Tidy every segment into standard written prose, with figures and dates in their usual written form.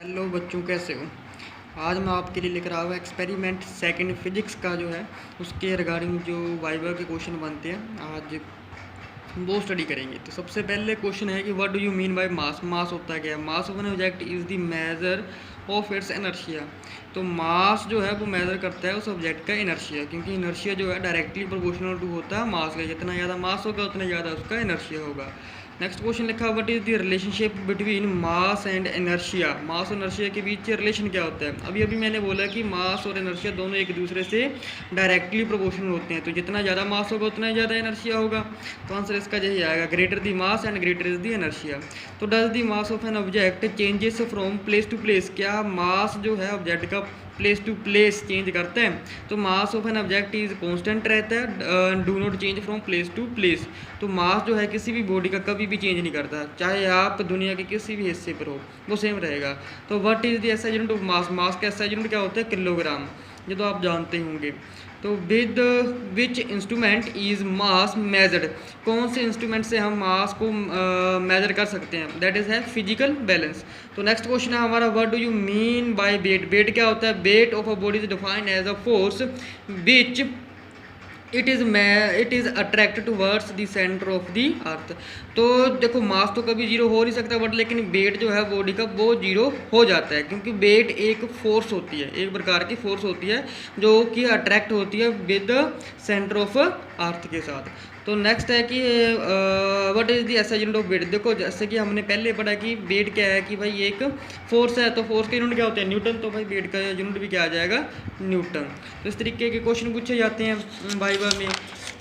Hello बच्चों, कैसे हो। आज मैं आपके लिए लेकर आया हूँ एक्सपेरिमेंट सेकंड फिजिक्स का जो है उसके रिगार्डिंग जो वाइवा के क्वेश्चन बनते हैं आज वो स्टडी करेंगे। तो सबसे पहले क्वेश्चन है कि what do you mean by mass. Mass होता क्या है। Mass of an object is the measure of its inertia. तो मास जो है वो मेजर करता है उस ऑब्जेक्ट का इनर्शिया, क्योंकि इनर्शिया जो है डायरेक्टली प्रोपोर्शनल टू होता है मास का। जितना ज़्यादा मास होगा उतना ज़्यादा उसका इनर्शिया होगा। नेक्स्ट क्वेश्चन लिखा what is the relationship between mass and inertia. Mass और इनर्शिया के बीच रिलेशन क्या होता है। अभी अभी मैंने बोला कि मास और इनर्शिया दोनों एक दूसरे से डायरेक्टली प्रोपोर्शनल होते हैं, तो जितना ज़्यादा मास होगा उतना ज़्यादा इनर्शिया होगा। तो आंसर इसका यही आएगा, greater the mass and greater is the inertia. तो does the mass of an object changes from place to place. क्या मास जो है ऑब्जेक्ट का प्लेस टू प्लेस चेंज करते हैं। तो mass of an object is constant रहता है, do not change from place to place. तो मास जो है किसी भी बॉडी का कभी भी चेंज नहीं करता, चाहे आप दुनिया के किसी भी हिस्से पर हो वो सेम रहेगा। तो what is the SI unit of mass. Mass का एसआई यूनिट क्या होता है, किलोग्राम, ये तो आप जानते होंगे। तो with which instrument is mass measured. कौन से इंस्ट्रूमेंट से हम मास को मेजर कर सकते हैं, दैट इज़ है फिजिकल बैलेंस। तो नेक्स्ट क्वेश्चन है हमारा, what do you mean by weight. Weight क्या होता है, weight of a body is defined as a force which it is attract towards the centre of the earth. तो देखो मास तो कभी जीरो हो नहीं सकता, बट लेकिन वेट जो है बॉडी का वो जीरो हो जाता है, क्योंकि वेट एक फोर्स होती है, एक प्रकार की फोर्स होती है जो कि अट्रैक्ट होती है विद सेंटर ऑफ अर्थ के साथ। तो नेक्स्ट है कि what is the SI unit of weight. देखो जैसे कि हमने पहले पढ़ा कि वेट क्या है, कि भाई एक फोर्स है, तो फोर्स का यूनिट क्या होता है, न्यूटन। तो भाई वेट का यूनिट भी क्या आ जाएगा, न्यूटन। तो इस तरीके के क्वेश्चन पूछे जाते हैं वाइवा में।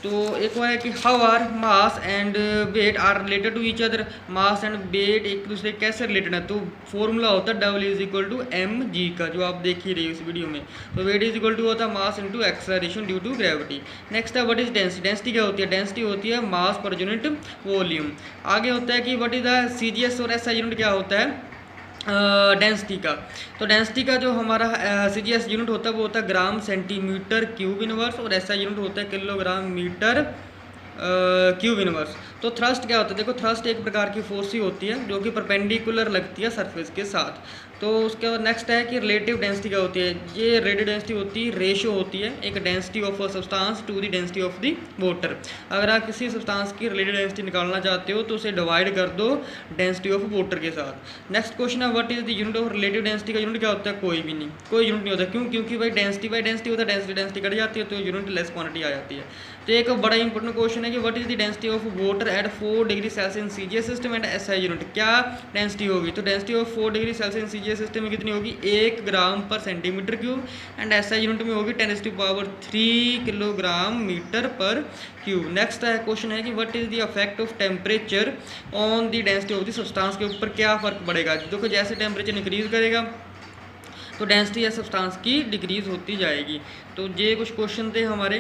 तो एक और है कि how are mass and weight are related to each other. Mass and weight एक दूसरे कैसे रिलेटेड है। तो फॉर्मूला होता है डब्ल्यू is equal to m g का, जो आप देख ही रहे हो इस वीडियो में। तो वेट इज इक्वल टू होता है mass into acceleration due to gravity. Next है व्हाट इज डेंसिटी। डेंसिटी क्या होती है, डेंसिटी होती है मास पर यूनिट वॉल्यूम। आगे होता है कि व्हाट इज द सीजीएस और एसआई यूनिट क्या होता है डेंसिटी का। तो डेंसिटी का जो हमारा सीजीएस यूनिट होता है वो होता है ग्राम सेंटीमीटर क्यूब इनवर्स, और एसआई यूनिट होता है किलोग्राम मीटर क्यूब इनवर्स। तो थ्रस्ट क्या होता है, देखो थ्रस्ट एक प्रकार की फोर्स ही होती है जो कि परपेंडिकुलर लगती है सरफेस के साथ। तो उसके बाद नेक्स्ट है कि रिलेटिव डेंसिटी क्या होती है। ये रिलेटिव डेंसिटी होती है, रेशियो होती है एक density of a substance to the density of the water. अगर आप किसी सब्सटेंस की रिलेटिव डेंसिटी निकालना चाहते हो तो उसे डिवाइड कर दो डेंसिटी ऑफ वाटर के साथ। नेक्स्ट क्वेश्चन है what is the unit of relative density का यूनिट क्या होता है, कोई भी नहीं, कोई यूनिट नहीं होता। क्यों, क्योंकि भाई डेंसिटी बाई डेंसिटी होता है, डेंसिटी डेंसिटी कट जाती है तो यूनिट लेस क्वांटिटी आ जाती है। तो एक बड़ा इंपॉर्टेंट क्वेश्चन है कि what is the density of water at 4 degree Celsius in CGS system and SI unit. क्या डेंसिटी होगी। तो density of 4 degree Celsius in CGS system में कितनी होगी, 1 ग्राम पर centimetre cube, and SI unit में होगी 10⁻³ किलोग्राम मीटर पर क्यूब। नेक्स्ट है क्वेश्चन है कि what is the effect of temperature on the density of the substance के ऊपर क्या फ़र्क पड़ेगा। देखो जैसे टेम्परेचर इंक्रीज करेगा तो डेंसिटी या सब्सटेंस की डिक्रीज होती जाएगी। तो ये कुछ क्वेश्चन थे हमारे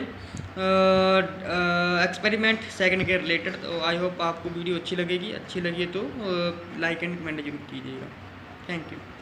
एक्सपेरिमेंट सेकंड के रिलेटेड। तो आई होप आपको वीडियो अच्छी लगेगी, अच्छी लगी तो लाइक एंड कमेंट जरूर कीजिएगा। Thank you.